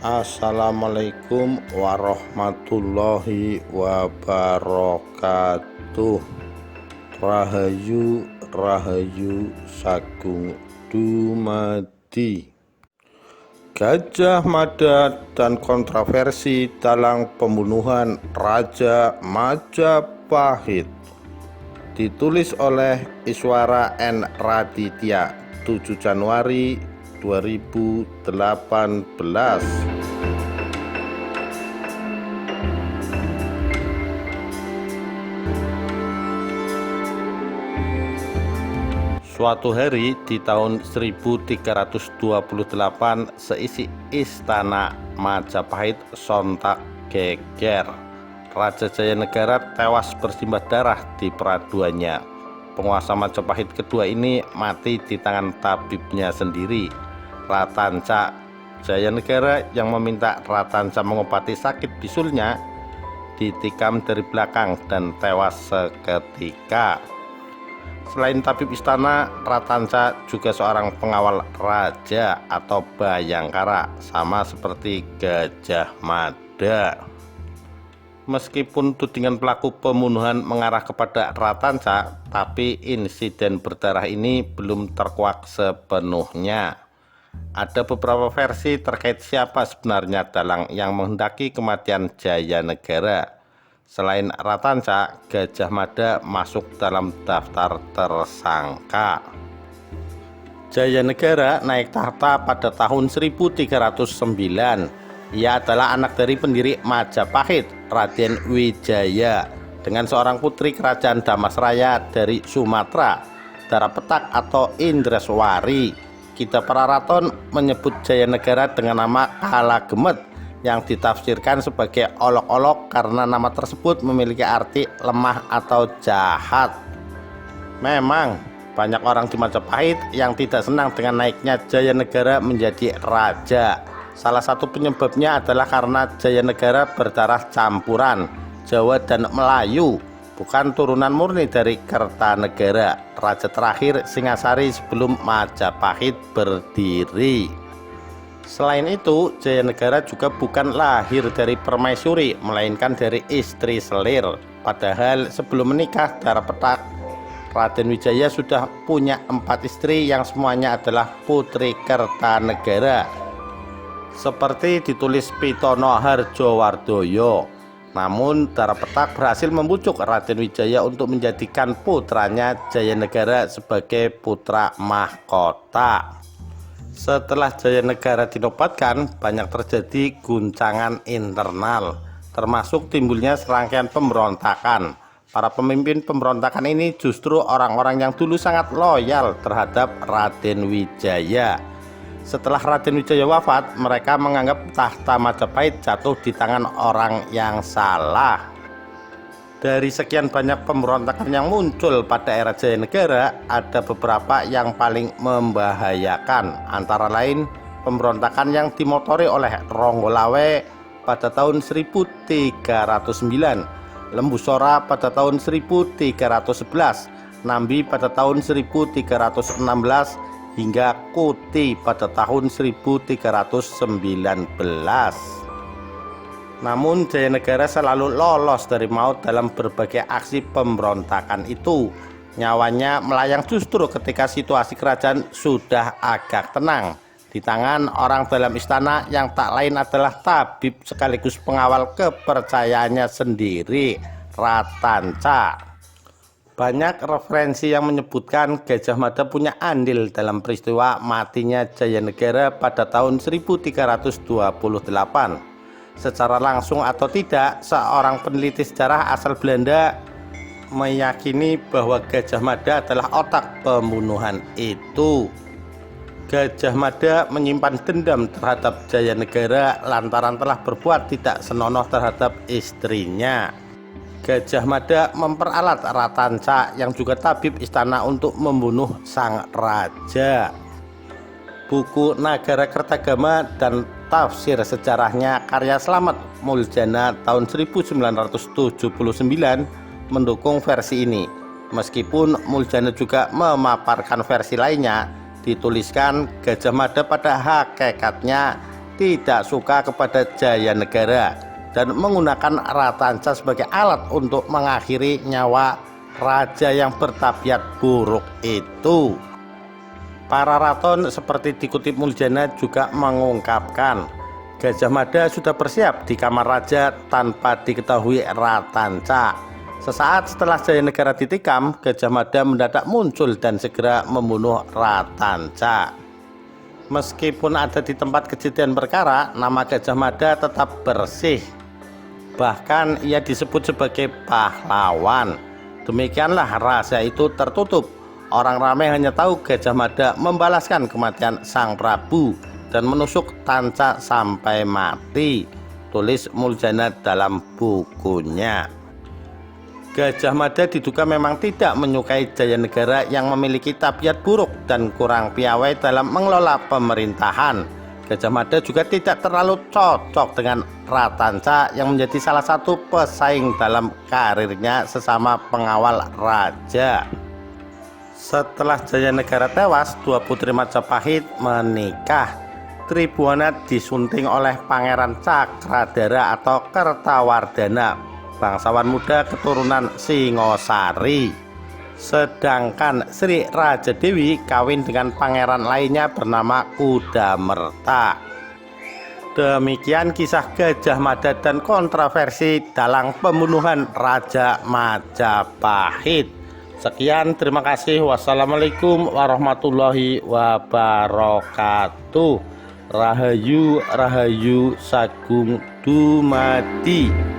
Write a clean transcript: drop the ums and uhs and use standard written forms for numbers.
Assalamualaikum warahmatullahi wabarakatuh. Rahayu Rahayu Sagung Dumadi. Gajah Mada dan kontroversi dalam pembunuhan Raja Majapahit. Ditulis oleh Iswara N. Raditya, 7 Januari 2018. Suatu hari di tahun 1328, seisi istana Majapahit sontak geger. Raja Jayanegara tewas bersimbah darah di peraduannya. Penguasa Majapahit kedua ini mati di tangan tabibnya sendiri, Ratanca. Jayanegara yang meminta Ratanca mengobati sakit bisulnya ditikam dari belakang dan tewas seketika. Selain tabib istana, Ratanca juga seorang pengawal raja atau bayangkara, sama seperti Gajah Mada. Meskipun tudingan pelaku pembunuhan mengarah kepada Ratanca, tapi insiden berdarah ini belum terkuak sepenuhnya. Ada beberapa versi terkait siapa sebenarnya dalang yang menghendaki kematian Jayanegara. Selain Ratanca, Gajah Mada masuk dalam daftar tersangka. Jayanegara naik tahta pada tahun 1309. Ia adalah anak dari pendiri Majapahit, Raden Wijaya, dengan seorang putri kerajaan Damasraya dari Sumatera, Darapetak atau Indreswari. Kitab Praraton menyebut Jayanegara dengan nama Kalagemet, yang ditafsirkan sebagai olok-olok karena nama tersebut memiliki arti lemah atau jahat. Memang banyak orang di Majapahit yang tidak senang dengan naiknya Jayanegara menjadi raja. Salah satu penyebabnya adalah karena Jayanegara berdarah campuran Jawa dan Melayu, bukan turunan murni dari Kertanegara, raja terakhir Singasari sebelum Majapahit berdiri. Selain itu, Jayanegara juga bukan lahir dari permaisuri, melainkan dari istri selir. Padahal sebelum menikah Darapetak, Raden Wijaya sudah punya 4 istri yang semuanya adalah putri Kertanegara, seperti ditulis Pitono Harjowardoyo. Namun Darapetak berhasil membujuk Raden Wijaya untuk menjadikan putranya Jayanegara sebagai putra mahkota. Setelah Jayanegara dinobatkan, banyak terjadi guncangan internal, termasuk timbulnya serangkaian pemberontakan. Para pemimpin pemberontakan ini justru orang-orang yang dulu sangat loyal terhadap Raden Wijaya. Setelah Raden Wijaya wafat, mereka menganggap tahta Majapahit jatuh di tangan orang yang salah. Dari sekian banyak pemberontakan yang muncul pada era Jayanegara, ada beberapa yang paling membahayakan, antara lain pemberontakan yang dimotori oleh Ronggolawe pada tahun 1309, Lembusora pada tahun 1311, Nambi pada tahun 1316, hingga Kuti pada tahun 1319. Namun Jayanegara selalu lolos dari maut dalam berbagai aksi pemberontakan itu. Nyawanya melayang justru ketika situasi kerajaan sudah agak tenang, di tangan orang dalam istana yang tak lain adalah tabib sekaligus pengawal kepercayaannya sendiri, Ratanca. Banyak referensi yang menyebutkan Gajah Mada punya andil dalam peristiwa matinya Jayanegara pada tahun 1328. Secara langsung atau tidak, seorang peneliti sejarah asal Belanda meyakini bahwa Gajah Mada adalah otak pembunuhan itu. Gajah Mada menyimpan dendam terhadap Jayanegara lantaran telah berbuat tidak senonoh terhadap istrinya. Gajah Mada memperalat Ratanca yang juga tabib istana untuk membunuh sang raja. Buku Nagara Kertagama dan tafsir sejarahnya karya Slamet Muljana tahun 1979 mendukung versi ini. Meskipun Muljana juga memaparkan versi lainnya, dituliskan Gajah Mada pada hakikatnya tidak suka kepada Jayanegara dan menggunakan Ratanca sebagai alat untuk mengakhiri nyawa raja yang bertabiat buruk itu. Para raton seperti dikutip Muljana juga mengungkapkan Gajah Mada sudah bersiap di kamar raja tanpa diketahui Ratanca. Sesaat setelah Jayanegara ditikam, Gajah Mada mendadak muncul dan segera membunuh Ratanca. Meskipun ada di tempat kejadian perkara, nama Gajah Mada tetap bersih. Bahkan ia disebut sebagai pahlawan. Demikianlah rahasia itu tertutup. Orang ramai hanya tahu Gajah Mada membalaskan kematian Sang Prabu dan menusuk Tanca sampai mati, tulis Muljana dalam bukunya. Gajah Mada diduga memang tidak menyukai Jayanegara yang memiliki tabiat buruk dan kurang piawai dalam mengelola pemerintahan. Gajah Mada juga tidak terlalu cocok dengan Ratanca yang menjadi salah satu pesaing dalam karirnya sesama pengawal raja. Setelah Jayanegara tewas, dua putri Majapahit menikah. Tribhuwana disunting oleh Pangeran Cakradhara atau Kertawardhana, bangsawan muda keturunan Singosari. Sedangkan Sri Raja Dewi kawin dengan pangeran lainnya bernama Kudamerta. Demikian kisah Gajah Mada dan kontroversi dalam pembunuhan Raja Majapahit. Sekian, terima kasih. Wassalamualaikum warahmatullahi wabarakatuh. Rahayu Rahayu Sagung Dumadi.